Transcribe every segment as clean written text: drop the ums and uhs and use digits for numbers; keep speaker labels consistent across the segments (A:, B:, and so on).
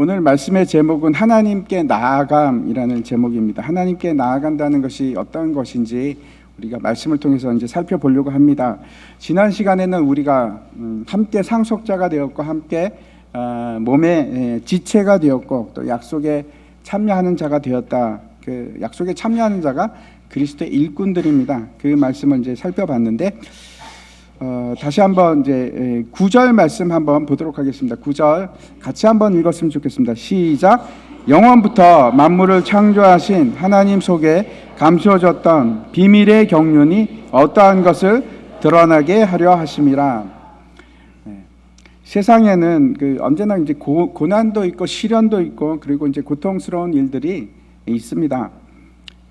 A: 오늘 말씀의 제목은 하나님께 나아감이라는 제목입니다. 하나님께 나아간다는 것이 어떤 것인지 우리가 말씀을 통해서 이제 살펴보려고 합니다. 지난 시간에는 우리가 함께 상속자가 되었고 함께 몸의 지체가 되었고 또 약속에 참여하는 자가 되었다. 그 약속에 참여하는 자가 그리스도의 일꾼들입니다. 그 말씀을 이제 살펴봤는데 다시 한번 이제 9절 말씀 한번 보도록 하겠습니다. 9절 같이 한번 읽었으면 좋겠습니다. 시작. 영원부터 만물을 창조하신 하나님 속에 감추어졌던 비밀의 경륜이 어떠한 것을 드러나게 하려 하심이라. 세상에는 언제나 이제 고난도 있고 시련도 있고 그리고 이제 고통스러운 일들이 있습니다.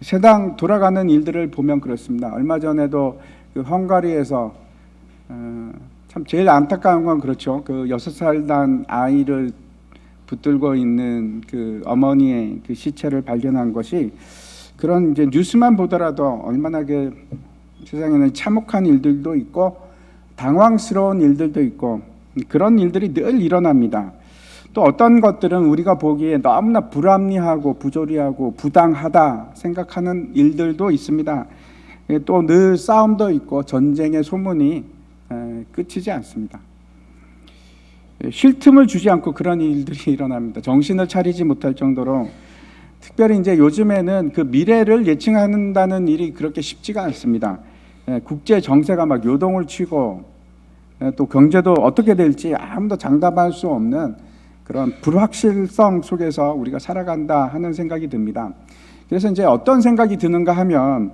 A: 세상 돌아가는 일들을 보면 그렇습니다. 얼마 전에도 헝가리에서 참 제일 안타까운 건 그렇죠. 6살 난 아이를 붙들고 있는 그 어머니의 그 시체를 발견한 것이 그런 이제 뉴스만 보더라도 얼마나 세상에는 참혹한 일들도 있고 당황스러운 일들도 있고 그런 일들이 늘 일어납니다. 또 어떤 것들은 우리가 보기에 너무나 불합리하고 부조리하고 부당하다 생각하는 일들도 있습니다. 또 늘 싸움도 있고 전쟁의 소문이 끝이지 않습니다. 쉴 틈을 주지 않고 그런 일들이 일어납니다. 정신을 차리지 못할 정도로 특별히 이제 요즘에는 그 미래를 예측한다는 일이 그렇게 쉽지가 않습니다. 국제 정세가 막 요동을 치고 또 경제도 어떻게 될지 아무도 장담할 수 없는 그런 불확실성 속에서 우리가 살아간다 하는 생각이 듭니다. 그래서 이제 어떤 생각이 드는가 하면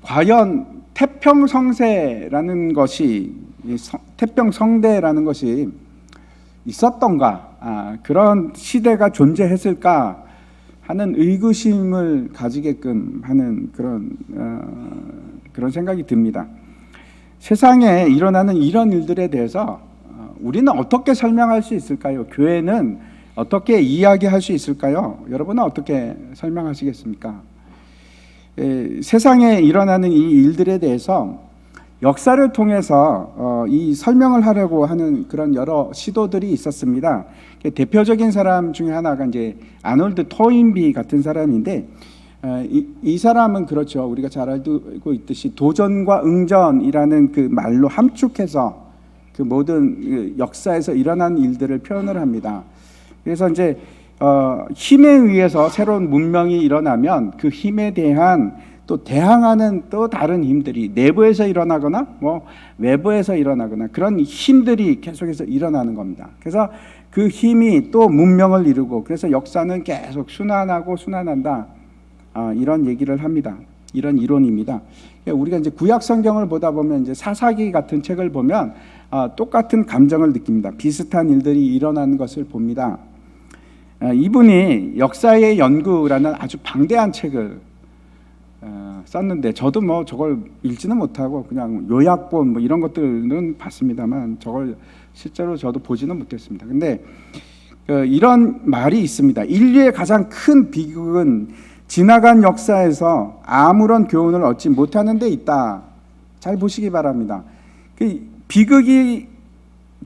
A: 과연 태평성세라는 것이 태평성대라는 것이 있었던가, 그런 시대가 존재했을까 하는 의구심을 가지게끔 하는 그런 생각이 듭니다. 세상에 일어나는 이런 일들에 대해서 우리는 어떻게 설명할 수 있을까요? 교회는 어떻게 이야기할 수 있을까요? 여러분은 어떻게 설명하시겠습니까? 세상에 일어나는 이 일들에 대해서 역사를 통해서 이 설명을 하려고 하는 그런 여러 시도들이 있었습니다. 대표적인 사람 중에 하나가 이제 아놀드 토인비 같은 사람인데 이 사람은 그렇죠. 우리가 잘 알고 있듯이 도전과 응전이라는 그 말로 함축해서 그 모든 역사에서 일어난 일들을 표현을 합니다. 그래서 이제 힘에 의해서 새로운 문명이 일어나면 그 힘에 대한 또 대항하는 또 다른 힘들이 내부에서 일어나거나 외부에서 일어나거나 그런 힘들이 계속해서 일어나는 겁니다. 그래서 그 힘이 또 문명을 이루고 그래서 역사는 계속 순환하고 순환한다. 이런 얘기를 합니다. 이런 이론입니다. 우리가 이제 구약 성경을 보다 보면 이제 사사기 같은 책을 보면 똑같은 감정을 느낍니다. 비슷한 일들이 일어나는 것을 봅니다. 이분이 역사의 연구라는 아주 방대한 책을 썼는데 저도 저걸 읽지는 못하고 그냥 요약본 이런 것들은 봤습니다만 저걸 실제로 저도 보지는 못했습니다. 근데 이런 말이 있습니다. 인류의 가장 큰 비극은 지나간 역사에서 아무런 교훈을 얻지 못하는 데 있다. 잘 보시기 바랍니다. 그 비극이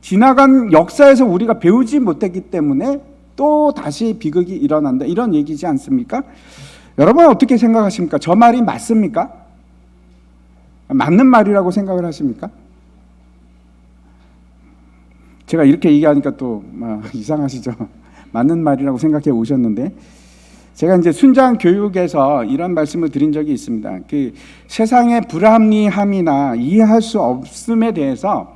A: 지나간 역사에서 우리가 배우지 못했기 때문에 또 다시 비극이 일어난다. 이런 얘기지 않습니까? 여러분 어떻게 생각하십니까? 저 말이 맞습니까? 맞는 말이라고 생각을 하십니까? 제가 이렇게 얘기하니까 또 이상하시죠? 맞는 말이라고 생각해 오셨는데 제가 이제 순장 교육에서 이런 말씀을 드린 적이 있습니다. 그 세상의 불합리함이나 이해할 수 없음에 대해서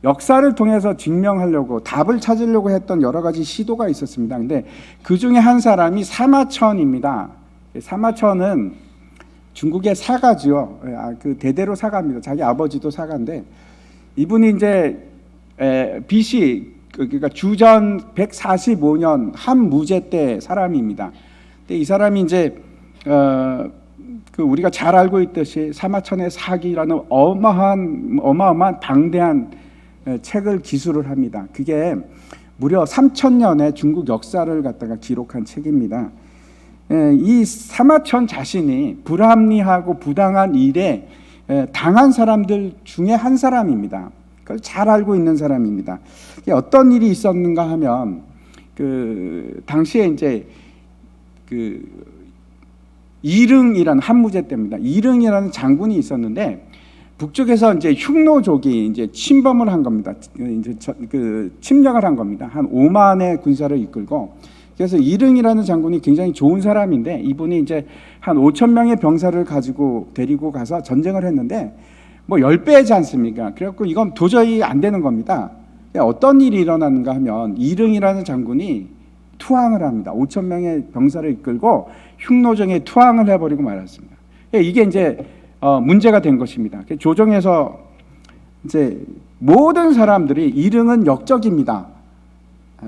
A: 역사를 통해서 증명하려고 답을 찾으려고 했던 여러 가지 시도가 있었습니다. 근데 그 중에 한 사람이 사마천입니다. 사마천은 중국의 사가죠. 그 대대로 사가입니다. 자기 아버지도 사가인데 이분이 이제 BC 그러니까 주전 145년 한무제 때 사람입니다. 근데 이 사람이 이제 우리가 잘 알고 있듯이 사마천의 사기라는 어마어마한 방대한 책을 기술을 합니다. 그게 무려 3000년의 중국 역사를 갖다가 기록한 책입니다. 이 사마천 자신이 불합리하고 부당한 일에 당한 사람들 중에 한 사람입니다. 그걸 잘 알고 있는 사람입니다. 어떤 일이 있었는가 하면 그 당시에 이제 그 이릉이라는 한무제 때입니다. 이릉이라는 장군이 있었는데 북쪽에서 이제 흉노족이 이제 침범을 한 겁니다. 이제 그 침략을 한 겁니다. 한 5만의 군사를 이끌고. 그래서 이릉이라는 장군이 굉장히 좋은 사람인데 이분이 이제 한 5천 명의 병사를 가지고 데리고 가서 전쟁을 했는데 뭐 10배지 않습니까? 그래갖고 이건 도저히 안 되는 겁니다. 어떤 일이 일어났는가 하면 이릉이라는 장군이 투항을 합니다. 5천 명의 병사를 이끌고 흉노정에 투항을 해버리고 말았습니다. 이게 이제 문제가 된 것입니다. 조정에서 이제 모든 사람들이 이릉은 역적입니다.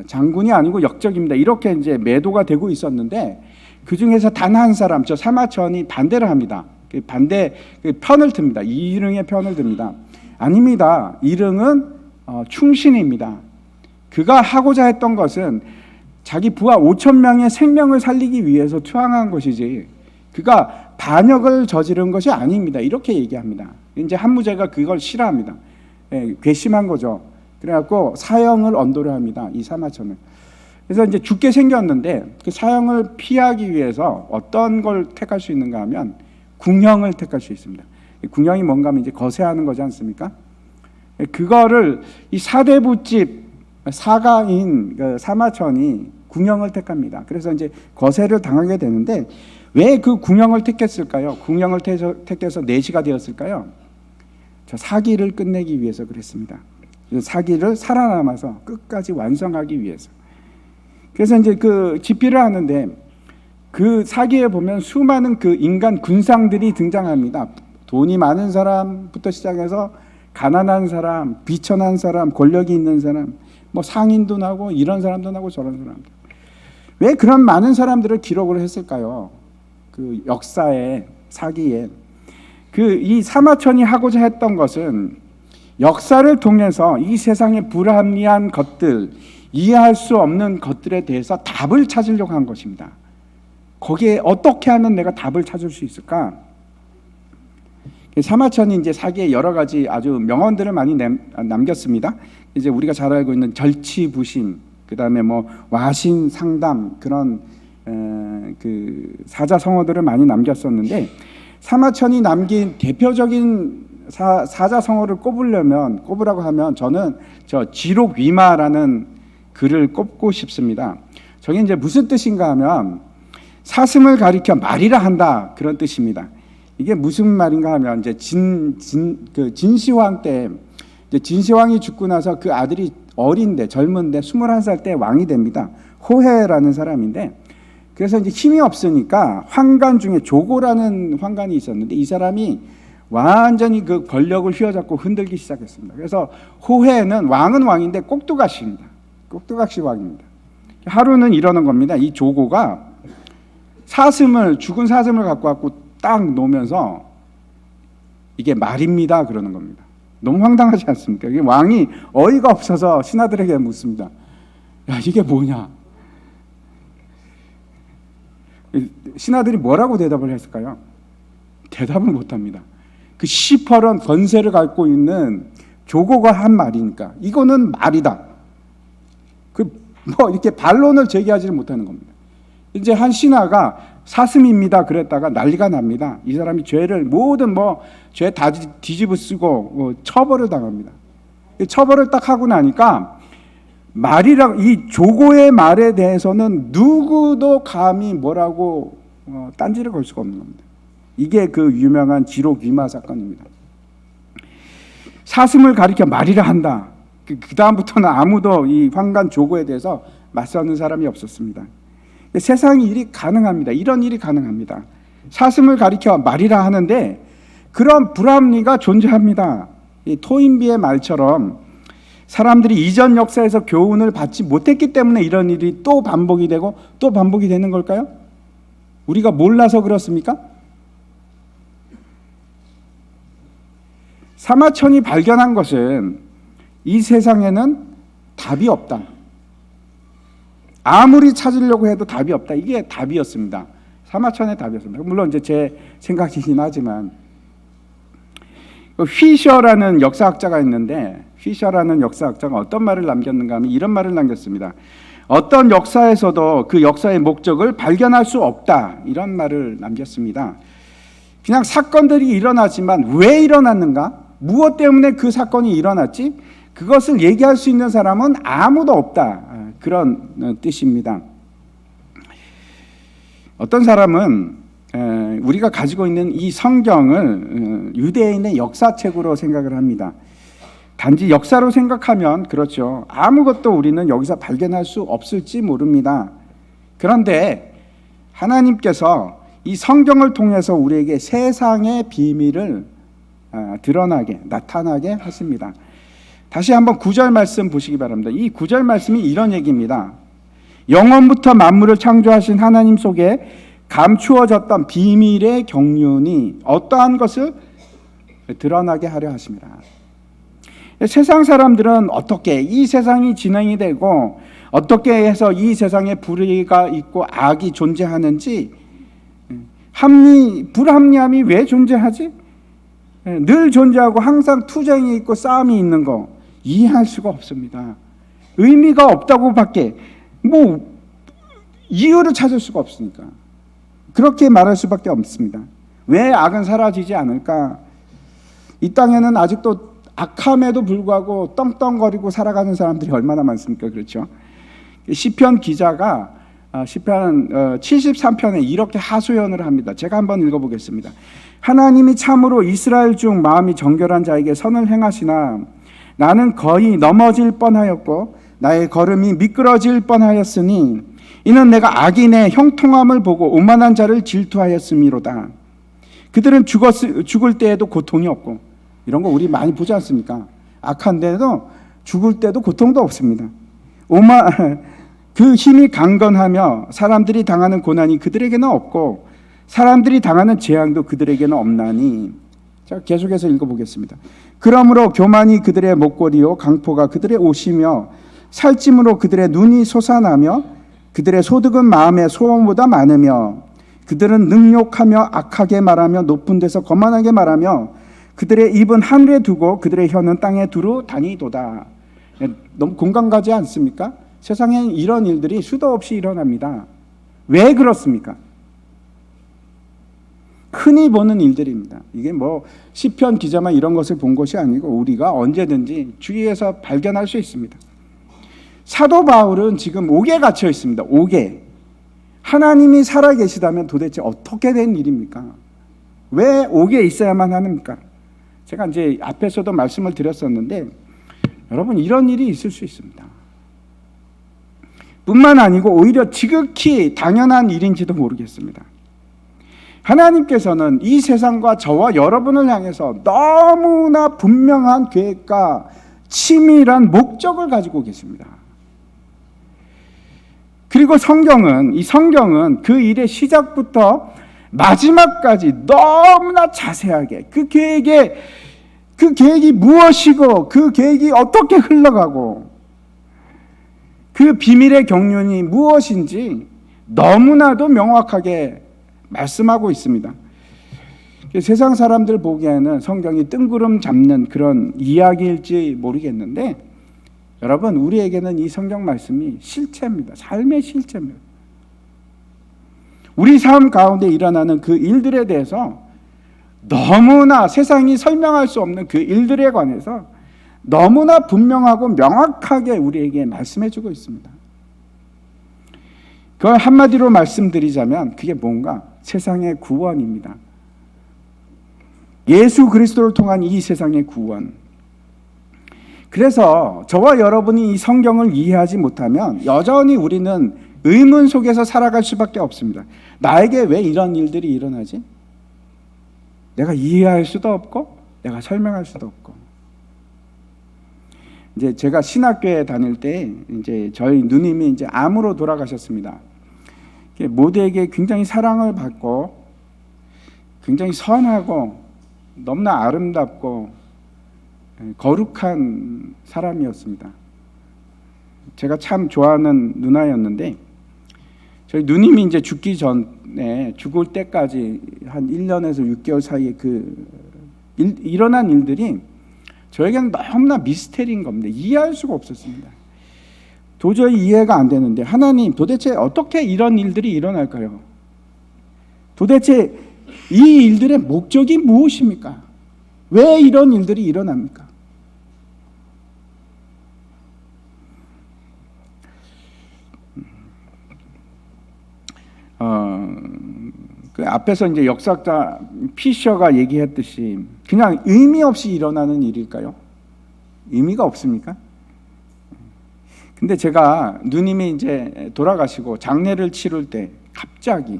A: 장군이 아니고 역적입니다. 이렇게 이제 매도가 되고 있었는데 그 중에서 단 한 사람, 저 사마천이 반대를 합니다. 반대 편을 듭니다. 이릉의 편을 듭니다. 아닙니다. 이릉은 충신입니다. 그가 하고자 했던 것은 자기 부하 5천 명의 생명을 살리기 위해서 투항한 것이지 그가 반역을 저지른 것이 아닙니다. 이렇게 얘기합니다. 이제 한무제가 그걸 싫어합니다. 괘씸한 거죠. 그래갖고 사형을 언도를 합니다. 이 사마천을. 그래서 이제 죽게 생겼는데 그 사형을 피하기 위해서 어떤 걸 택할 수 있는가 하면 궁형을 택할 수 있습니다. 궁형이 뭔가 하면 이제 거세하는 거지 않습니까? 그거를 이 사대부집 사가인 그 사마천이 궁형을 택합니다. 그래서 이제 거세를 당하게 되는데 왜 그 궁형을 택했을까요? 궁형을 택해서 내시가 되었을까요? 저 사기를 끝내기 위해서 그랬습니다. 사기를 살아남아서 끝까지 완성하기 위해서. 그래서 이제 그 집필을 하는데 그 사기에 보면 수많은 그 인간 군상들이 등장합니다. 돈이 많은 사람부터 시작해서 가난한 사람, 비천한 사람, 권력이 있는 사람, 뭐 상인도 나고 이런 사람도 나고 저런 사람도. 왜 그런 많은 사람들을 기록을 했을까요? 그 역사에, 사기에. 이 사마천이 하고자 했던 것은 역사를 통해서 이 세상의 불합리한 것들, 이해할 수 없는 것들에 대해서 답을 찾으려고 한 것입니다. 거기에 어떻게 하면 내가 답을 찾을 수 있을까? 사마천이 이제 사기에 여러 가지 아주 명언들을 많이 남겼습니다. 이제 우리가 잘 알고 있는 절치부심, 그다음에 뭐 와신상담 그런 그 사자성어들을 많이 남겼었는데 사마천이 남긴 대표적인 사자성어를 꼽으라고 하면 저는 저 지록위마라는 글을 꼽고 싶습니다. 저게 이제 무슨 뜻인가 하면 사슴을 가리켜 말이라 한다 그런 뜻입니다. 이게 무슨 말인가 하면 이제 진시황 때 이제 진시황이 죽고 나서 그 아들이 어린데 젊은데 21살 때 왕이 됩니다. 호해라는 사람인데 그래서 이제 힘이 없으니까 환관 중에 조고라는 환관이 있었는데 이 사람이 완전히 그 권력을 휘어잡고 흔들기 시작했습니다. 그래서 호해는 왕은 왕인데 꼭두각시입니다. 꼭두각시 왕입니다. 하루는 이러는 겁니다. 이 조고가 죽은 사슴을 갖고 왔고 딱 놓으면서 이게 말입니다 그러는 겁니다. 너무 황당하지 않습니까? 이게 왕이 어이가 없어서 신하들에게 묻습니다. 야, 이게 뭐냐? 신하들이 뭐라고 대답을 했을까요? 대답을 못합니다. 그 시퍼런 권세를 갖고 있는 조고가 한 말이니까 이거는 말이다. 뭐 이렇게 반론을 제기하지를 못하는 겁니다. 이제 한 신하가 사슴입니다 그랬다가 난리가 납니다. 이 사람이 모든 죄 다 뒤집어 쓰고 처벌을 당합니다. 처벌을 딱 하고 나니까 이 조고의 말에 대해서는 누구도 감히 뭐라고 딴지를 걸 수가 없는 겁니다. 이게 그 유명한 지록위마 사건입니다. 사슴을 가리켜 말이라 한다. 그 다음부터는 아무도 이 환관 조고에 대해서 맞서는 사람이 없었습니다. 세상에 일이 가능합니다. 이런 일이 가능합니다. 사슴을 가리켜 말이라 하는데 그런 불합리가 존재합니다. 이 토인비의 말처럼 사람들이 이전 역사에서 교훈을 받지 못했기 때문에 이런 일이 또 반복이 되고 또 반복이 되는 걸까요? 우리가 몰라서 그렇습니까? 사마천이 발견한 것은 이 세상에는 답이 없다. 아무리 찾으려고 해도 답이 없다. 이게 답이었습니다. 사마천의 답이었습니다. 물론 이제 제 생각이긴 하지만 휘셔라는 역사학자가 있는데 휘셔라는 역사학자가 어떤 말을 남겼는가 하면 이런 말을 남겼습니다. 어떤 역사에서도 그 역사의 목적을 발견할 수 없다, 이런 말을 남겼습니다. 그냥 사건들이 일어나지만 왜 일어났는가? 무엇 때문에 그 사건이 일어났지? 그것을 얘기할 수 있는 사람은 아무도 없다, 그런 뜻입니다. 어떤 사람은 우리가 가지고 있는 이 성경을 유대인의 역사책으로 생각을 합니다. 단지 역사로 생각하면 그렇죠. 아무것도 우리는 여기서 발견할 수 없을지 모릅니다. 그런데 하나님께서 이 성경을 통해서 우리에게 세상의 비밀을 드러나게, 나타나게 하십니다. 다시 한번 9절 말씀 보시기 바랍니다. 이 9절 말씀이 이런 얘기입니다. 영원부터 만물을 창조하신 하나님 속에 감추어졌던 비밀의 경륜이 어떠한 것을 드러나게 하려 하십니다. 세상 사람들은 어떻게 이 세상이 진행이 되고 어떻게 해서 이 세상에 불의가 있고 악이 존재하는지, 불합리함이 왜 존재하지? 늘 존재하고 항상 투쟁이 있고 싸움이 있는 거 이해할 수가 없습니다. 의미가 없다고 밖에 이유를 찾을 수가 없으니까 그렇게 말할 수밖에 없습니다. 왜 악은 사라지지 않을까? 이 땅에는 아직도 악함에도 불구하고 떵떵거리고 살아가는 사람들이 얼마나 많습니까? 그렇죠? 시편 기자가 시편 73편에 이렇게 하소연을 합니다. 제가 한번 읽어보겠습니다. 하나님이 참으로 이스라엘 중 마음이 정결한 자에게 선을 행하시나 나는 거의 넘어질 뻔하였고 나의 걸음이 미끄러질 뻔하였으니 이는 내가 악인의 형통함을 보고 오만한 자를 질투하였음이로다. 그들은 죽을 때에도 고통이 없고, 이런 거 우리 많이 보지 않습니까? 악한데도 죽을 때도 고통도 없습니다. 그 힘이 강건하며 사람들이 당하는 고난이 그들에게는 없고 사람들이 당하는 재앙도 그들에게는 없나니. 자, 계속해서 읽어보겠습니다. 그러므로 교만이 그들의 목걸이요 강포가 그들의 옷이며 살찜으로 그들의 눈이 솟아나며 그들의 소득은 마음의 소원보다 많으며 그들은 능욕하며 악하게 말하며 높은 데서 거만하게 말하며 그들의 입은 하늘에 두고 그들의 혀는 땅에 두루 다니도다. 너무 공감 가지 않습니까? 세상에 이런 일들이 수도 없이 일어납니다. 왜 그렇습니까? 흔히 보는 일들입니다. 이게 시편 기자만 이런 것을 본 것이 아니고 우리가 언제든지 주위에서 발견할 수 있습니다. 사도 바울은 지금 옥에 갇혀 있습니다. 옥에. 하나님이 살아계시다면 도대체 어떻게 된 일입니까? 왜 옥에 있어야만 합니까? 제가 이제 앞에서도 말씀을 드렸었는데 여러분, 이런 일이 있을 수 있습니다. 뿐만 아니고 오히려 지극히 당연한 일인지도 모르겠습니다. 하나님께서는 이 세상과 저와 여러분을 향해서 너무나 분명한 계획과 치밀한 목적을 가지고 계십니다. 그리고 이 성경은 그 일의 시작부터 마지막까지 너무나 자세하게 그 계획이 무엇이고 그 계획이 어떻게 흘러가고 그 비밀의 경륜이 무엇인지 너무나도 명확하게 말씀하고 있습니다. 세상 사람들 보기에는 성경이 뜬구름 잡는 그런 이야기일지 모르겠는데 여러분, 우리에게는 이 성경 말씀이 실체입니다. 삶의 실체입니다. 우리 삶 가운데 일어나는 그 일들에 대해서 너무나 세상이 설명할 수 없는 그 일들에 관해서 너무나 분명하고 명확하게 우리에게 말씀해주고 있습니다. 그걸 한마디로 말씀드리자면 그게 뭔가? 세상의 구원입니다. 예수 그리스도를 통한 이 세상의 구원. 그래서 저와 여러분이 이 성경을 이해하지 못하면 여전히 우리는 의문 속에서 살아갈 수밖에 없습니다. 나에게 왜 이런 일들이 일어나지? 내가 이해할 수도 없고 내가 설명할 수도 없고. 이제 제가 신학교에 다닐 때 이제 저희 누님이 이제 암으로 돌아가셨습니다. 모두에게 굉장히 사랑을 받고 굉장히 선하고 너무나 아름답고 거룩한 사람이었습니다. 제가 참 좋아하는 누나였는데 저희 누님이 이제 죽기 전에 죽을 때까지 한 1년에서 6개월 사이에 일어난 일들이 저에게는 너무나 미스테리인 겁니다. 이해할 수가 없었습니다. 도저히 이해가 안 되는데 하나님 도대체 어떻게 이런 일들이 일어날까요? 도대체 이 일들의 목적이 무엇입니까? 왜 이런 일들이 일어납니까? 그 앞에서 이제 역사학자 피셔가 얘기했듯이 그냥 의미 없이 일어나는 일일까요? 의미가 없습니까? 근데 제가 누님이 이제 돌아가시고 장례를 치를 때 갑자기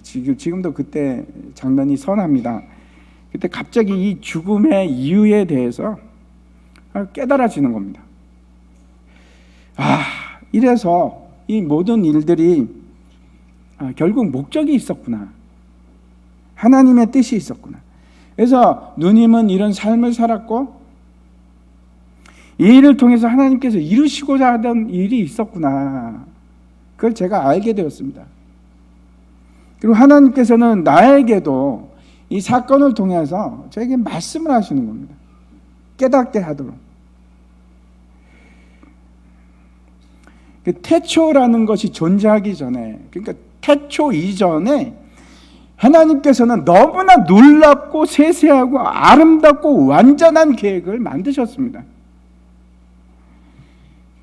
A: 지금도 그때 장면이 선합니다. 그때 갑자기 이 죽음의 이유에 대해서 깨달아지는 겁니다. 이래서 이 모든 일들이 결국 목적이 있었구나. 하나님의 뜻이 있었구나. 그래서 누님은 이런 삶을 살았고 이 일을 통해서 하나님께서 이루시고자 하던 일이 있었구나. 그걸 제가 알게 되었습니다. 그리고 하나님께서는 나에게도 이 사건을 통해서 저에게 말씀을 하시는 겁니다. 깨닫게 하도록. 태초라는 것이 존재하기 전에, 그러니까 태초 이전에 하나님께서는 너무나 놀랍고 세세하고 아름답고 완전한 계획을 만드셨습니다.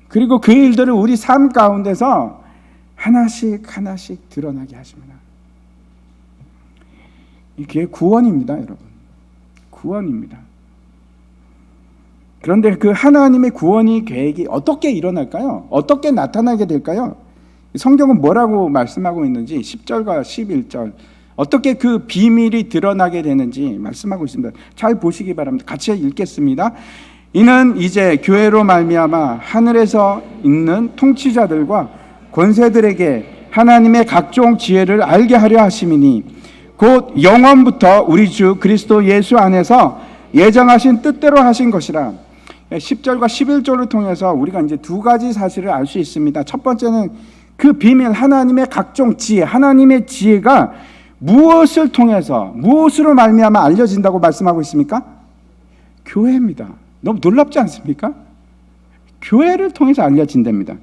A: 그리고 그 일들을 우리 삶 가운데서 하나씩 드러나게 하십니다. 이게 구원입니다, 여러분. 구원입니다. 그런데 그 하나님의 구원의 계획이 어떻게 일어날까요? 어떻게 나타나게 될까요? 성경은 뭐라고 말씀하고 있는지 10절과 11절 어떻게 그 비밀이 드러나게 되는지 말씀하고 있습니다. 잘 보시기 바랍니다. 같이 읽겠습니다. 이는 이제 교회로 말미암아 하늘에서 있는 통치자들과 권세들에게 하나님의 각종 지혜를 알게 하려 하심이니 곧 영원부터 우리 주 그리스도 예수 안에서 예정하신 뜻대로 하신 것이라. 10절과 11절을 통해서 우리가 이제 두 가지 사실을 알 수 있습니다. 첫 번째는 그 비밀, 하나님의 각종 지혜, 하나님의 지혜가 무엇을 통해서, 무엇으로 말미암아 알려진다고 말씀하고 있습니까? 교회입니다. 너무 놀랍지 않습니까? 교회를 통해서 알려진답니다.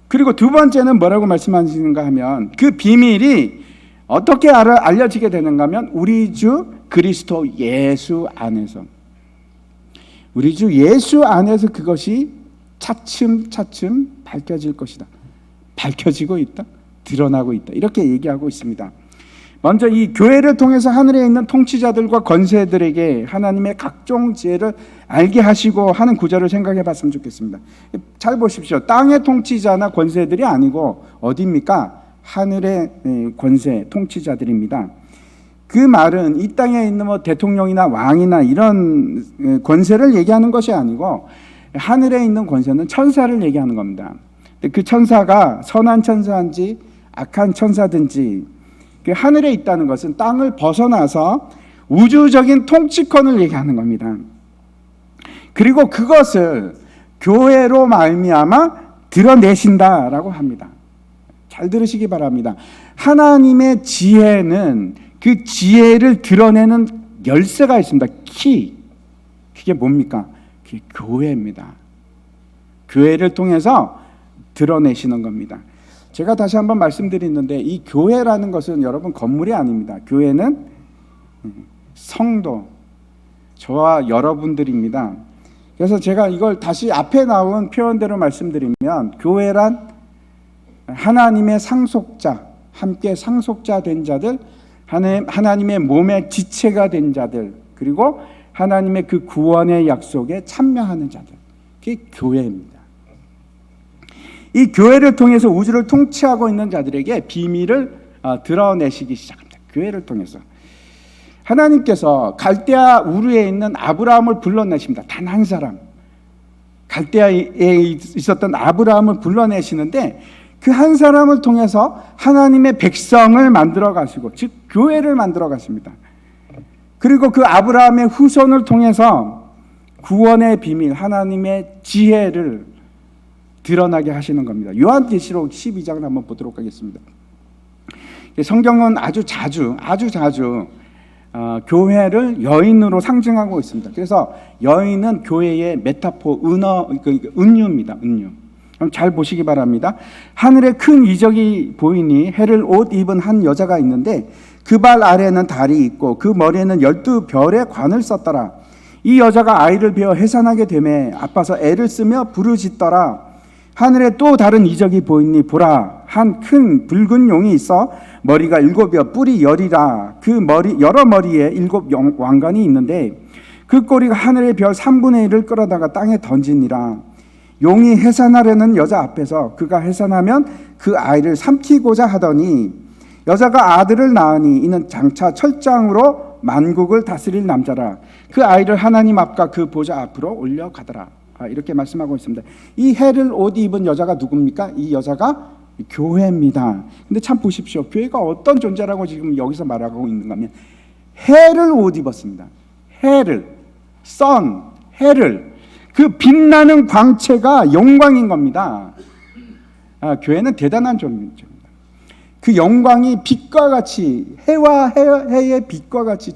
A: 그리고 두 번째는 뭐라고 말씀하시는가 하면 그 비밀이 어떻게 알려지게 되는가 하면 우리 주 그리스도 예수 안에서, 우리 주 예수 안에서 그것이 차츰 밝혀질 것이다. 밝혀지고 있다. 드러나고 있다. 이렇게 얘기하고 있습니다. 먼저 이 교회를 통해서 하늘에 있는 통치자들과 권세들에게 하나님의 각종 지혜를 알게 하시고 하는 구절을 생각해 봤으면 좋겠습니다. 잘 보십시오. 땅의 통치자나 권세들이 아니고 어디입니까? 하늘의 권세, 통치자들입니다. 그 말은 이 땅에 있는 뭐 대통령이나 왕이나 이런 권세를 얘기하는 것이 아니고 하늘에 있는 권세는 천사를 얘기하는 겁니다. 그 천사가 선한 천사인지 악한 천사든지 그 하늘에 있다는 것은 땅을 벗어나서 우주적인 통치권을 얘기하는 겁니다. 그리고 그것을 교회로 말미암아 드러내신다라고 합니다. 잘 들으시기 바랍니다. 하나님의 지혜는 그 지혜를 드러내는 열쇠가 있습니다. 키. 그게 뭡니까? 그게 교회입니다. 교회를 통해서 드러내시는 겁니다. 제가 다시 한번 말씀드리는데 이 교회라는 것은 여러분 건물이 아닙니다. 교회는 성도, 저와 여러분들입니다. 그래서 제가 이걸 다시 앞에 나온 표현대로 말씀드리면 교회란 하나님의 상속자, 함께 상속자 된 자들, 하나님의 몸의 지체가 된 자들, 그리고 하나님의 그 구원의 약속에 참여하는 자들, 그게 교회입니다. 이 교회를 통해서 우주를 통치하고 있는 자들에게 비밀을 드러내시기 시작합니다. 교회를 통해서 하나님께서 갈대아 우르에 있는 아브라함을 불러내십니다. 단 한 사람, 갈대아에 있었던 아브라함을 불러내시는데 그 한 사람을 통해서 하나님의 백성을 만들어 가시고, 즉 교회를 만들어 가십니다. 그리고 그 아브라함의 후손을 통해서 구원의 비밀, 하나님의 지혜를 드러나게 하시는 겁니다. 요한계시록 12장을 한번 보도록 하겠습니다. 성경은 아주 자주 교회를 여인으로 상징하고 있습니다. 그래서 여인은 교회의 메타포, 은유입니다. 은유. 그럼 잘 보시기 바랍니다. 하늘에 큰 이적이 보이니 해를 옷 입은 한 여자가 있는데 그 발 아래는 달이 있고 그 머리에는 12별의 관을 썼더라. 이 여자가 아이를 베어 해산하게 되매 아파서 애를 쓰며 부르짖더라. 하늘에 또 다른 이적이 보이니 보라, 한 큰 붉은 용이 있어 머리가 7여 뿔이 10이라. 그 머리 여러 머리에 7 왕관이 있는데 그 꼬리가 하늘의 별 3분의 1을 끌어다가 땅에 던지니라. 용이 해산하려는 여자 앞에서 그가 해산하면 그 아이를 삼키고자 하더니 여자가 아들을 낳으니 이는 장차 철장으로 만국을 다스릴 남자라. 그 아이를 하나님 앞과 그 보좌 앞으로 올려가더라. 이렇게 말씀하고 있습니다. 이 해를 옷 입은 여자가 누굽니까? 이 여자가 교회입니다. 근데 참 보십시오. 교회가 어떤 존재라고 지금 여기서 말하고 있는가 하면 해를 옷 입었습니다. 해를, 선, 해를, 그 빛나는 광채가 영광인 겁니다. 교회는 대단한 존재입니다. 그 영광이 빛과 같이, 해의 빛과 같이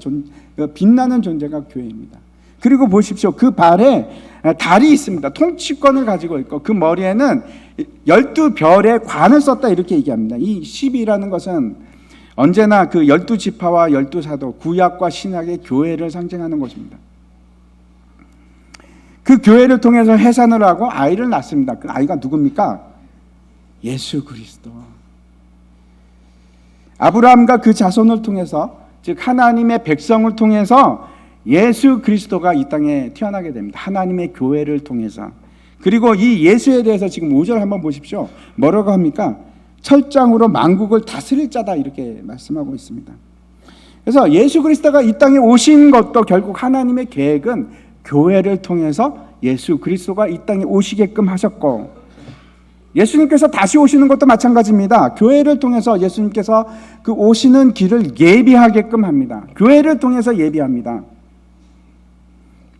A: 빛나는 존재가 교회입니다. 그리고 보십시오. 그 발에 달이 있습니다. 통치권을 가지고 있고 그 머리에는 12별의 관을 썼다 이렇게 얘기합니다. 이 12라는 것은 언제나 그 12지파와 12사도, 구약과 신약의 교회를 상징하는 것입니다. 그 교회를 통해서 해산을 하고 아이를 낳습니다. 그 아이가 누굽니까? 예수 그리스도. 아브라함과 그 자손을 통해서, 즉 하나님의 백성을 통해서 예수 그리스도가 이 땅에 태어나게 됩니다. 하나님의 교회를 통해서. 그리고 이 예수에 대해서 지금 5절 한번 보십시오. 뭐라고 합니까? 철장으로 만국을 다스릴 자다 이렇게 말씀하고 있습니다. 그래서 예수 그리스도가 이 땅에 오신 것도 결국 하나님의 계획은 교회를 통해서 예수 그리스도가 이 땅에 오시게끔 하셨고, 예수님께서 다시 오시는 것도 마찬가지입니다. 교회를 통해서 예수님께서 그 오시는 길을 예비하게끔 합니다. 교회를 통해서 예비합니다.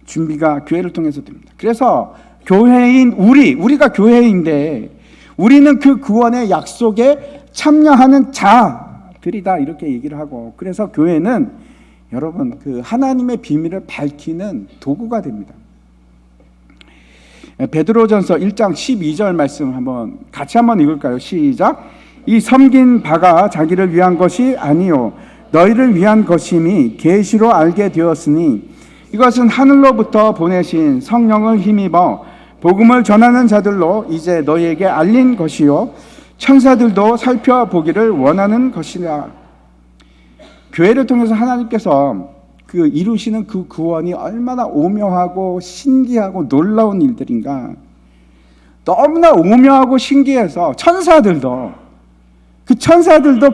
A: 준비가 교회를 통해서 됩니다. 그래서 교회인 우리가 교회인데 우리는 그 구원의 약속에 참여하는 자들이다 이렇게 얘기를 하고, 그래서 교회는 여러분 그 하나님의 비밀을 밝히는 도구가 됩니다. 베드로전서 1장 12절 말씀 같이 한번 읽을까요? 시작. 이 섬긴 바가 자기를 위한 것이 아니요 너희를 위한 것임이 계시로 알게 되었으니 이것은 하늘로부터 보내신 성령을 힘입어 복음을 전하는 자들로 이제 너희에게 알린 것이요 천사들도 살펴보기를 원하는 것이라. 교회를 통해서 하나님께서 그 이루시는 그 구원이 얼마나 오묘하고 신기하고 놀라운 일들인가. 너무나 오묘하고 신기해서 천사들도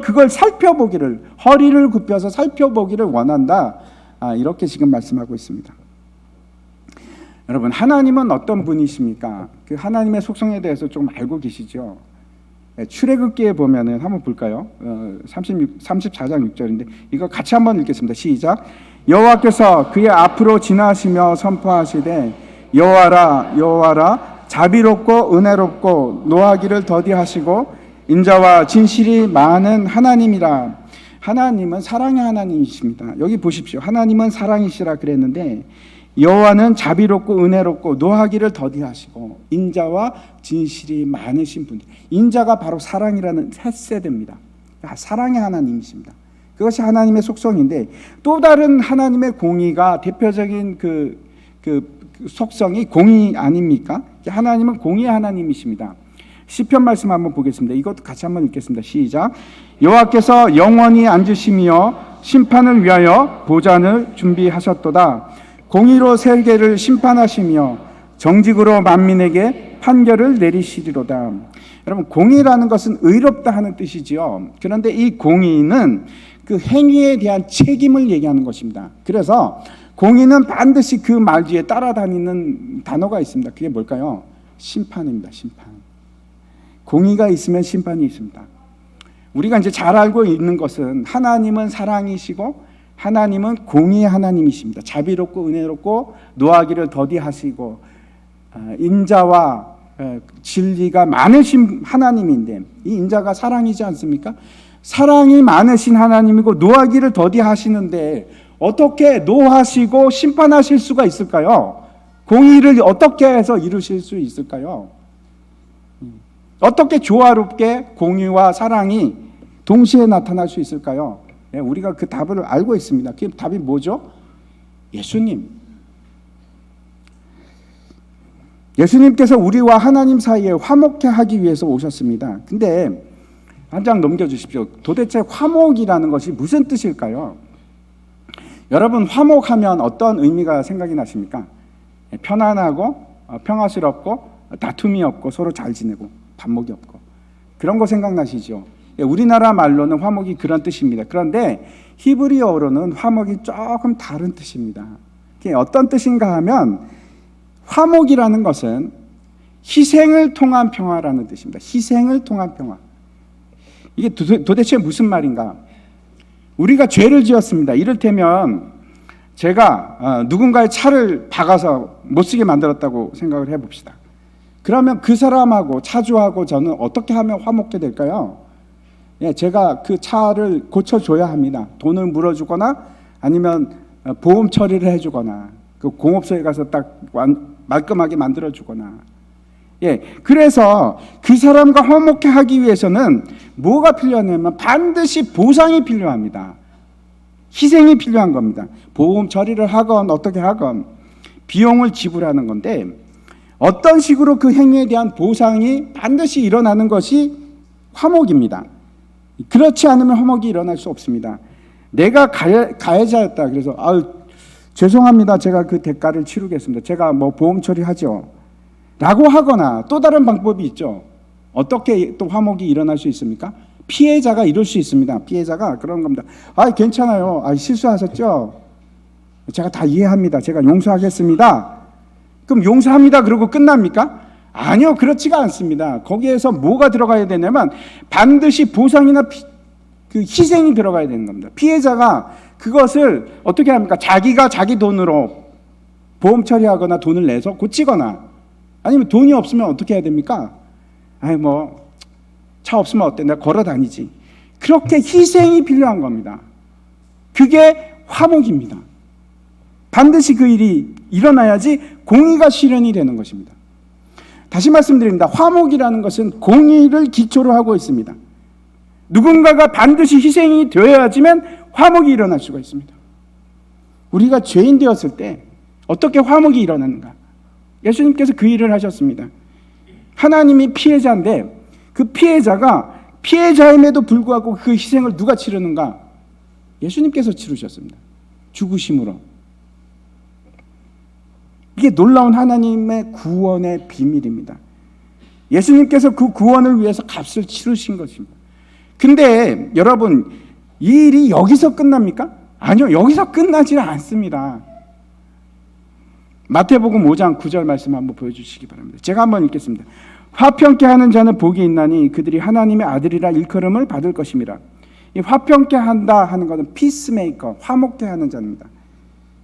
A: 그걸 살펴보기를, 허리를 굽혀서 살펴보기를 원한다. 이렇게 지금 말씀하고 있습니다. 여러분, 하나님은 어떤 분이십니까? 그 하나님의 속성에 대해서 좀 알고 계시죠? 출애굽기에 보면은 한번 볼까요? 34장 6절인데 이거 같이 한번 읽겠습니다. 시작. 여호와께서 그의 앞으로 지나시며 선포하시되 여호와라 여호와라 자비롭고 은혜롭고 노하기를 더디하시고 인자와 진실이 많은 하나님이라. 하나님은 사랑의 하나님이십니다. 여기 보십시오. 하나님은 사랑이시라 그랬는데 여호와는 자비롭고 은혜롭고 노하기를 더디하시고 인자와 진실이 많으신 분. 인자가 바로 사랑이라는 셋세대입니다. 사랑의 하나님이십니다. 그것이 하나님의 속성인데 또 다른 하나님의 공의가 대표적인 그 속성이 공의 아닙니까? 하나님은 공의의 하나님이십니다. 시편 말씀 한번 보겠습니다. 이것도 같이 한번 읽겠습니다. 시작. 여호와께서 영원히 앉으시며 심판을 위하여 보좌를 준비하셨도다. 공의로 세계를 심판하시며 정직으로 만민에게 판결을 내리시리로다. 여러분, 공의라는 것은 의롭다 하는 뜻이지요. 그런데 이 공의는 그 행위에 대한 책임을 얘기하는 것입니다. 그래서 공의는 반드시 그 말 뒤에 따라다니는 단어가 있습니다. 그게 뭘까요? 심판입니다. 심판. 공의가 있으면 심판이 있습니다. 우리가 이제 잘 알고 있는 것은 하나님은 사랑이시고 하나님은 공의의 하나님이십니다. 자비롭고 은혜롭고 노하기를 더디하시고 인자와 진리가 많으신 하나님인데 이 인자가 사랑이지 않습니까? 사랑이 많으신 하나님이고 노하기를 더디하시는데 어떻게 노하시고 심판하실 수가 있을까요? 공의를 어떻게 해서 이루실 수 있을까요? 어떻게 조화롭게 공의와 사랑이 동시에 나타날 수 있을까요? 우리가 그 답을 알고 있습니다. 그 답이 뭐죠? 예수님. 예수님께서 우리와 하나님 사이에 화목케 하기 위해서 오셨습니다. 근데 한 장 넘겨주십시오. 도대체 화목이라는 것이 무슨 뜻일까요? 여러분, 화목하면 어떤 의미가 생각이 나십니까? 편안하고 평화스럽고 다툼이 없고 서로 잘 지내고 반목이 없고 그런 거 생각나시죠? 우리나라 말로는 화목이 그런 뜻입니다. 그런데 히브리어로는 화목이 조금 다른 뜻입니다. 그게 어떤 뜻인가 하면 화목이라는 것은 희생을 통한 평화라는 뜻입니다. 희생을 통한 평화. 이게 도대체 무슨 말인가? 우리가 죄를 지었습니다. 이를테면 제가 누군가의 차를 박아서 못 쓰게 만들었다고 생각을 해봅시다. 그러면 그 사람하고 차주하고 저는 어떻게 하면 화목게 될까요? 제가 그 차를 고쳐줘야 합니다. 돈을 물어주거나 아니면 보험 처리를 해주거나 그 공업소에 가서 딱 말끔하게 만들어주거나. 그래서 그 사람과 화목케 하기 위해서는 뭐가 필요하냐면 반드시 보상이 필요합니다. 희생이 필요한 겁니다. 보험 처리를 하건 어떻게 하건 비용을 지불하는 건데 어떤 식으로 그 행위에 대한 보상이 반드시 일어나는 것이 화목입니다. 그렇지 않으면 화목이 일어날 수 없습니다. 내가 가해자였다. 그래서 죄송합니다. 제가 그 대가를 치르겠습니다. 제가 뭐 보험 처리하죠. 라고 하거나 또 다른 방법이 있죠. 어떻게 또 화목이 일어날 수 있습니까? 피해자가 이럴 수 있습니다. 피해자가 그런 겁니다. 괜찮아요. 실수하셨죠? 제가 다 이해합니다. 제가 용서하겠습니다. 그럼 용서합니다. 그러고 끝납니까? 아니요. 그렇지가 않습니다. 거기에서 뭐가 들어가야 되냐면 반드시 보상이나 그 희생이 들어가야 되는 겁니다. 피해자가 그것을 어떻게 합니까? 자기가 자기 돈으로 보험 처리하거나 돈을 내서 고치거나 아니면 돈이 없으면 어떻게 해야 됩니까? 차 없으면 어때? 내가 걸어 다니지. 그렇게 희생이 필요한 겁니다. 그게 화목입니다. 반드시 그 일이 일어나야지 공의가 실현이 되는 것입니다. 다시 말씀드립니다. 화목이라는 것은 공의를 기초로 하고 있습니다. 누군가가 반드시 희생이 되어야지만 화목이 일어날 수가 있습니다. 우리가 죄인 되었을 때 어떻게 화목이 일어나는가? 예수님께서 그 일을 하셨습니다. 하나님이 피해자인데 그 피해자가 피해자임에도 불구하고 그 희생을 누가 치르는가? 예수님께서 치르셨습니다. 죽으심으로. 이게 놀라운 하나님의 구원의 비밀입니다. 예수님께서 그 구원을 위해서 값을 치르신 것입니다. 근데 여러분, 이 일이 여기서 끝납니까? 아니요, 여기서 끝나지 않습니다. 마태복음 5장 9절 말씀 한번 보여주시기 바랍니다. 제가 한번 읽겠습니다. 화평케 하는 자는 복이 있나니 그들이 하나님의 아들이라 일컬음을 받을 것입니다. 이 화평케 한다 하는 것은 피스메이커, 화목케 하는 자입니다.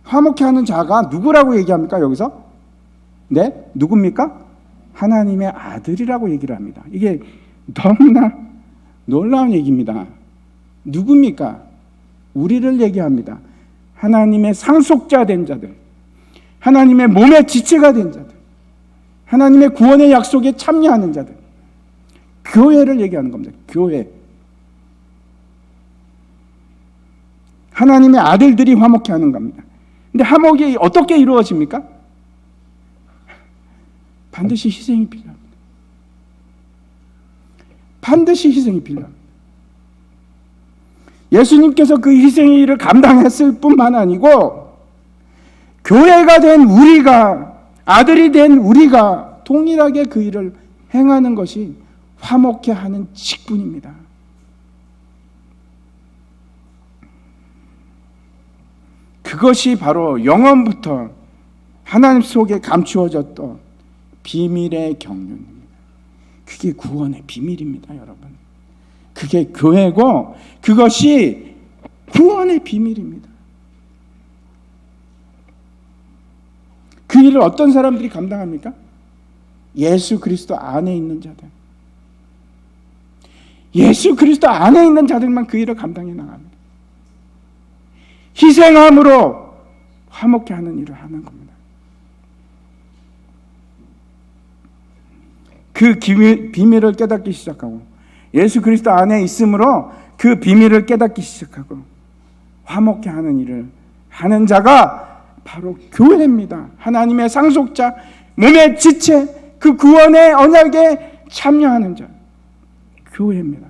A: 화목케 하는 자가 누구라고 얘기합니까? 여기서? 네? 누굽니까? 하나님의 아들이라고 얘기를 합니다. 이게 너무나 놀라운 얘기입니다. 누굽니까? 우리를 얘기합니다. 하나님의 상속자 된 자들, 하나님의 몸의 지체가 된 자들, 하나님의 구원의 약속에 참여하는 자들, 교회를 얘기하는 겁니다. 교회. 하나님의 아들들이 화목케 하는 겁니다. 근데 화목이 어떻게 이루어집니까? 반드시 희생이 필요합니다. 반드시 희생이 필요합니다. 예수님께서 그 희생의 일을 감당했을 뿐만 아니고 교회가 된 우리가, 아들이 된 우리가 동일하게 그 일을 행하는 것이 화목케 하는 직분입니다. 그것이 바로 영원부터 하나님 속에 감추어졌던 비밀의 경륜입니다. 그게 구원의 비밀입니다, 여러분. 그게 교회고 그것이 구원의 비밀입니다. 그 일을 어떤 사람들이 감당합니까? 예수 그리스도 안에 있는 자들. 예수 그리스도 안에 있는 자들만 그 일을 감당해 나갑니다. 희생함으로 화목케 하는 일을 하는 겁니다. 그 비밀을 깨닫기 시작하고 예수 그리스도 안에 있음으로 그 비밀을 깨닫기 시작하고 화목케 하는 일을 하는 자가 바로 교회입니다. 하나님의 상속자, 몸의 지체, 그 구원의 언약에 참여하는 자, 교회입니다.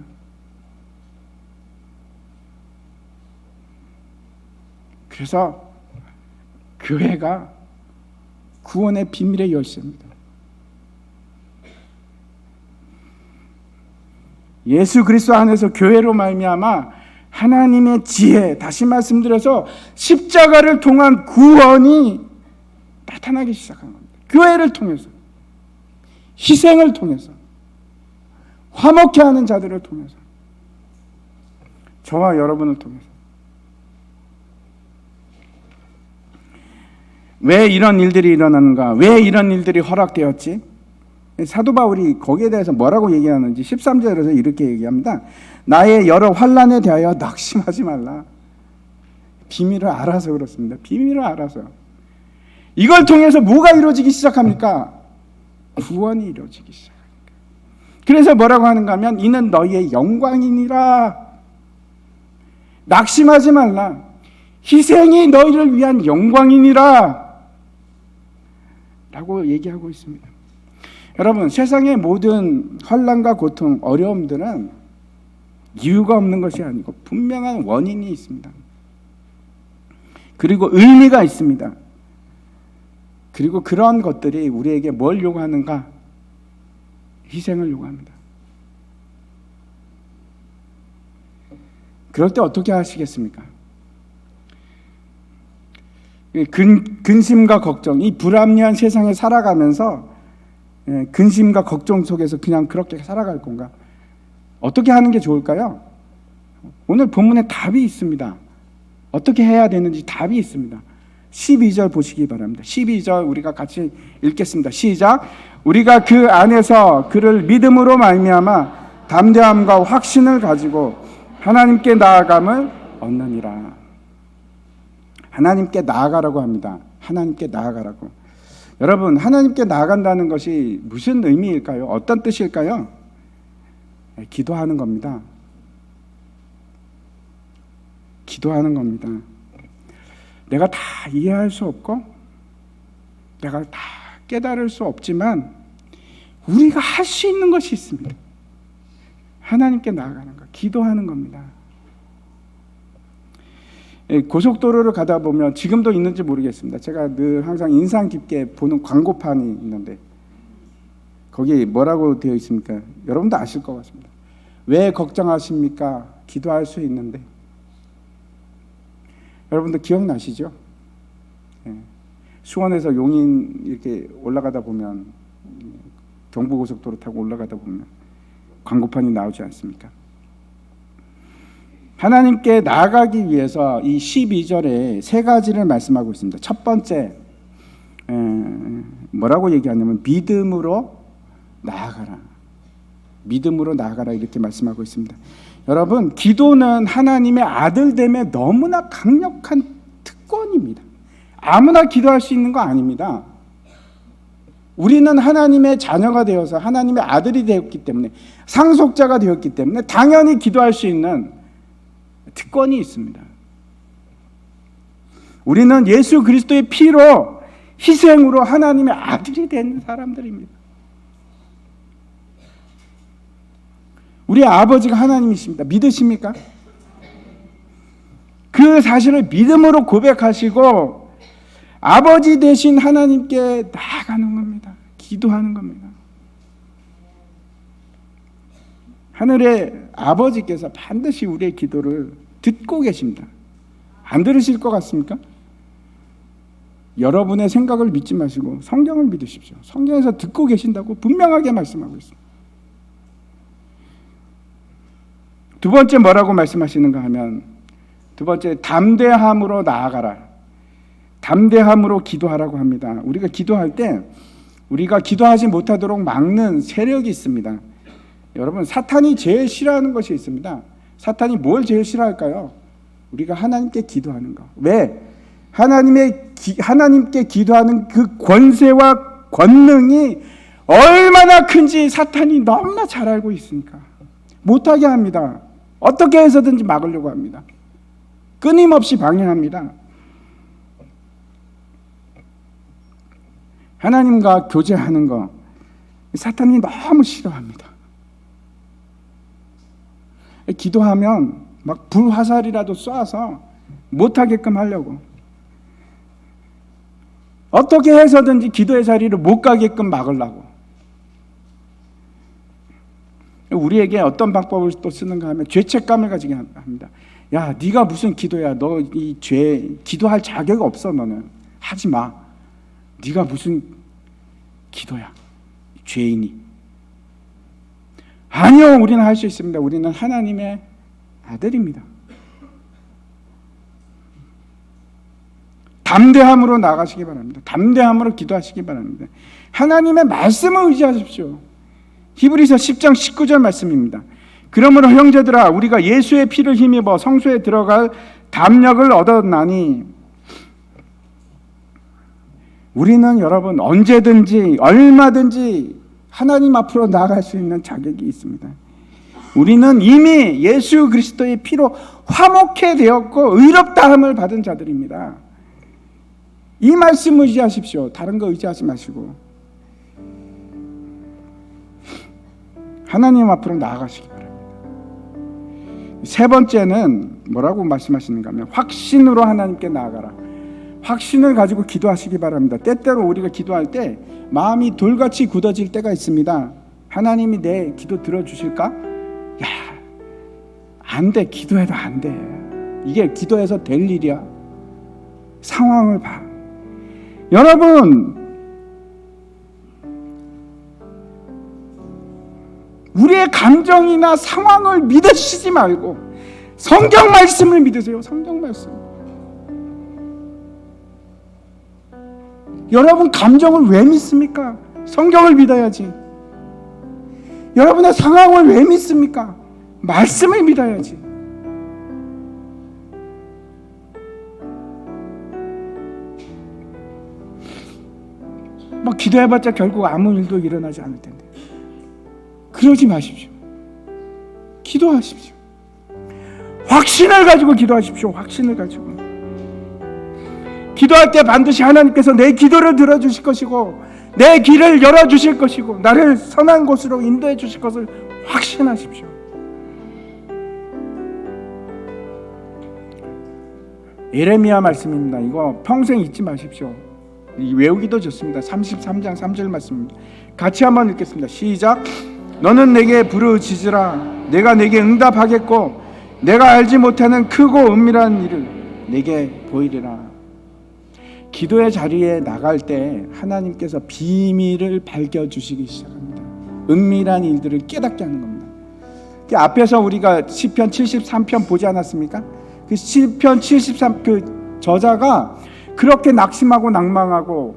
A: 그래서 교회가 구원의 비밀의 열쇠입니다. 예수 그리스도 안에서 교회로 말미암아 하나님의 지혜, 다시 말씀드려서 십자가를 통한 구원이 나타나기 시작한 겁니다. 교회를 통해서, 희생을 통해서, 화목케 하는 자들을 통해서, 저와 여러분을 통해서. 왜 이런 일들이 일어나는가? 왜 이런 일들이 허락되었지? 사도 바울이 거기에 대해서 뭐라고 얘기하는지 13절에서 이렇게 얘기합니다. 나의 여러 환난에 대하여 낙심하지 말라. 비밀을 알아서 그렇습니다. 비밀을 알아서. 이걸 통해서 뭐가 이루어지기 시작합니까? 구원이 이루어지기 시작합니다. 그래서 뭐라고 하는가 하면 이는 너희의 영광이니라. 낙심하지 말라. 희생이 너희를 위한 영광이니라 라고 얘기하고 있습니다. 여러분, 세상의 모든 환난과 고통, 어려움들은 이유가 없는 것이 아니고 분명한 원인이 있습니다. 그리고 의미가 있습니다. 그리고 그런 것들이 우리에게 뭘 요구하는가? 희생을 요구합니다. 그럴 때 어떻게 하시겠습니까? 근심과 걱정, 이 불합리한 세상에 살아가면서 근심과 걱정 속에서 그냥 그렇게 살아갈 건가? 어떻게 하는 게 좋을까요? 오늘 본문에 답이 있습니다. 어떻게 해야 되는지 답이 있습니다. 12절 보시기 바랍니다. 12절 우리가 같이 읽겠습니다. 시작. 우리가 그 안에서 그를 믿음으로 말미암아 담대함과 확신을 가지고 하나님께 나아감을 얻느니라. 하나님께 나아가라고 합니다. 하나님께 나아가라고. 여러분, 하나님께 나아간다는 것이 무슨 의미일까요? 어떤 뜻일까요? 기도하는 겁니다. 기도하는 겁니다. 내가 다 이해할 수 없고 내가 다 깨달을 수 없지만 우리가 할 수 있는 것이 있습니다. 하나님께 나아가는 것, 기도하는 겁니다. 고속도로를 가다 보면 지금도 있는지 모르겠습니다. 제가 늘 항상 인상 깊게 보는 광고판이 있는데 거기 뭐라고 되어 있습니까? 여러분도 아실 것 같습니다. 왜 걱정하십니까? 기도할 수 있는데. 여러분도 기억나시죠? 수원에서 용인 이렇게 올라가다 보면, 경부고속도로 타고 올라가다 보면 광고판이 나오지 않습니까? 하나님께 나아가기 위해서 이 12절에 세 가지를 말씀하고 있습니다. 첫 번째, 뭐라고 얘기하냐면 믿음으로 나아가라. 믿음으로 나아가라 이렇게 말씀하고 있습니다. 여러분, 기도는 하나님의 아들됨에 너무나 강력한 특권입니다. 아무나 기도할 수 있는 거 아닙니다. 우리는 하나님의 자녀가 되어서 하나님의 아들이 되었기 때문에, 상속자가 되었기 때문에 당연히 기도할 수 있는 특권이 있습니다. 우리는 예수 그리스도의 피로, 희생으로 하나님의 아들이 된 사람들입니다. 우리 아버지가 하나님이십니다. 믿으십니까? 그 사실을 믿음으로 고백하시고 아버지 되신 하나님께 나아가는 겁니다. 기도하는 겁니다. 하늘의 아버지께서 반드시 우리의 기도를 듣고 계십니다. 안 들으실 것 같습니까? 여러분의 생각을 믿지 마시고 성경을 믿으십시오. 성경에서 듣고 계신다고 분명하게 말씀하고 있습니다. 두 번째 뭐라고 말씀하시는가 하면, 두 번째 담대함으로 나아가라. 담대함으로 기도하라고 합니다. 우리가 기도할 때 우리가 기도하지 못하도록 막는 세력이 있습니다. 여러분, 사탄이 제일 싫어하는 것이 있습니다. 사탄이 뭘 제일 싫어할까요? 우리가 하나님께 기도하는 거. 왜? 하나님께 기도하는 그 권세와 권능이 얼마나 큰지 사탄이 너무나 잘 알고 있으니까 못하게 합니다. 어떻게 해서든지 막으려고 합니다. 끊임없이 방해합니다. 하나님과 교제하는 거 사탄이 너무 싫어합니다. 기도하면 막 불화살이라도 쏴서 못하게끔 하려고, 어떻게 해서든지 기도의 자리를 못 가게끔 막으려고. 우리에게 어떤 방법을 또 쓰는가 하면 죄책감을 가지게 합니다. 야, 네가 무슨 기도야? 너 이 죄 기도할 자격 없어. 너는 하지 마. 네가 무슨 기도야? 죄인이. 아니요, 우리는 할 수 있습니다. 우리는 하나님의 아들입니다. 담대함으로 나가시기 바랍니다. 담대함으로 기도하시기 바랍니다. 하나님의 말씀을 의지하십시오. 히브리서 10장 19절 말씀입니다. 그러므로 형제들아, 우리가 예수의 피를 힘입어 성소에 들어갈 담력을 얻었나니, 우리는 여러분 언제든지 얼마든지 하나님 앞으로 나아갈 수 있는 자격이 있습니다. 우리는 이미 예수 그리스도의 피로 화목해 되었고 의롭다함을 받은 자들입니다. 이 말씀 의지하십시오. 다른 거 의지하지 마시고 하나님 앞으로 나아가시기 바랍니다. 세 번째는 뭐라고 말씀하시는가 하면 확신으로 하나님께 나아가라. 확신을 가지고 기도하시기 바랍니다. 때때로 우리가 기도할 때 마음이 돌같이 굳어질 때가 있습니다. 하나님이 내 기도 들어주실까? 야, 안 돼. 기도해도 안 돼. 이게 기도해서 될 일이야. 상황을 봐. 여러분, 우리의 감정이나 상황을 믿으시지 말고 성경 말씀을 믿으세요. 성경 말씀. 여러분 감정을 왜 믿습니까? 성경을 믿어야지. 여러분의 상황을 왜 믿습니까? 말씀을 믿어야지. 막 기도해봤자 결국 아무 일도 일어나지 않을 텐데. 그러지 마십시오. 기도하십시오. 확신을 가지고 기도하십시오. 확신을 가지고. 기도할 때 반드시 하나님께서 내 기도를 들어주실 것이고 내 길을 열어주실 것이고 나를 선한 곳으로 인도해 주실 것을 확신하십시오. 예레미야 말씀입니다. 이거 평생 잊지 마십시오. 외우기도 좋습니다. 33장 3절 말씀입니다. 같이 한번 읽겠습니다. 시작. 너는 내게 부르짖으라. 내가 내게 응답하겠고 내가 알지 못하는 크고 은밀한 일을 내게 보이리라. 기도의 자리에 나갈 때 하나님께서 비밀을 밝혀주시기 시작합니다. 은밀한 일들을 깨닫게 하는 겁니다. 앞에서 우리가 시편 73편 보지 않았습니까? 그 시편 73 그 저자가 그렇게 낙심하고 낭망하고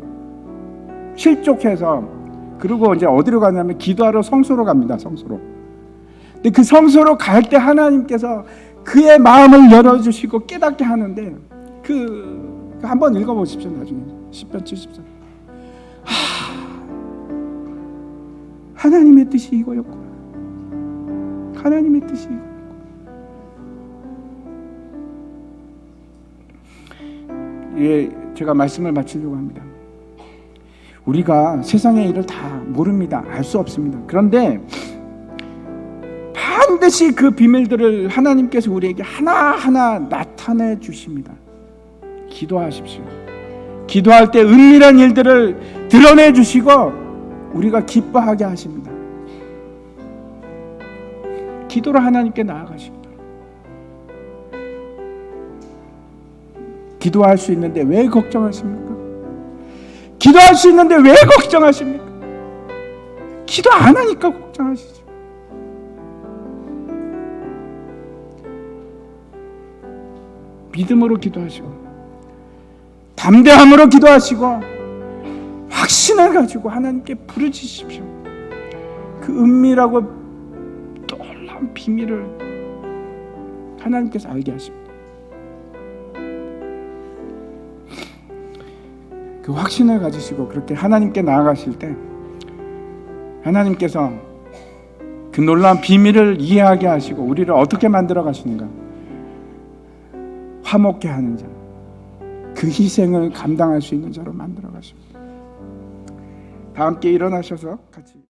A: 실족해서 그리고 이제 어디로 가냐면 기도하러 성소로 갑니다. 성소로. 근데 그 성소로 갈 때 하나님께서 그의 마음을 열어주시고 깨닫게 하는데 한번 읽어보십시오. 나중에 시편 73. 하나님의 뜻이 이거였구나. 하나님의 뜻이 이거였구나. 예, 제가 말씀을 마치려고 합니다. 우리가 세상의 일을 다 모릅니다. 알 수 없습니다. 그런데 반드시 그 비밀들을 하나님께서 우리에게 하나하나 나타내 주십니다. 기도하십시오. 기도할 때 은밀한 일들을 드러내 주시고 우리가 기뻐하게 하십니다. 기도로 하나님께 나아가십니다. 기도할 수 있는데 왜 걱정하십니까? 기도할 수 있는데 왜 걱정하십니까? 기도 안 하니까 걱정하시죠. 믿음으로 기도하시고 담대함으로 기도하시고 확신을 가지고 하나님께 부르짖으십시오. 그 은밀하고 놀라운 비밀을 하나님께서 알게 하십니다. 그 확신을 가지시고 그렇게 하나님께 나아가실 때 하나님께서 그 놀라운 비밀을 이해하게 하시고 우리를 어떻게 만들어 가시는가, 화목케 하는 자, 그 희생을 감당할 수 있는 자로 만들어 가십니다. 다 함께 일어나셔서 같이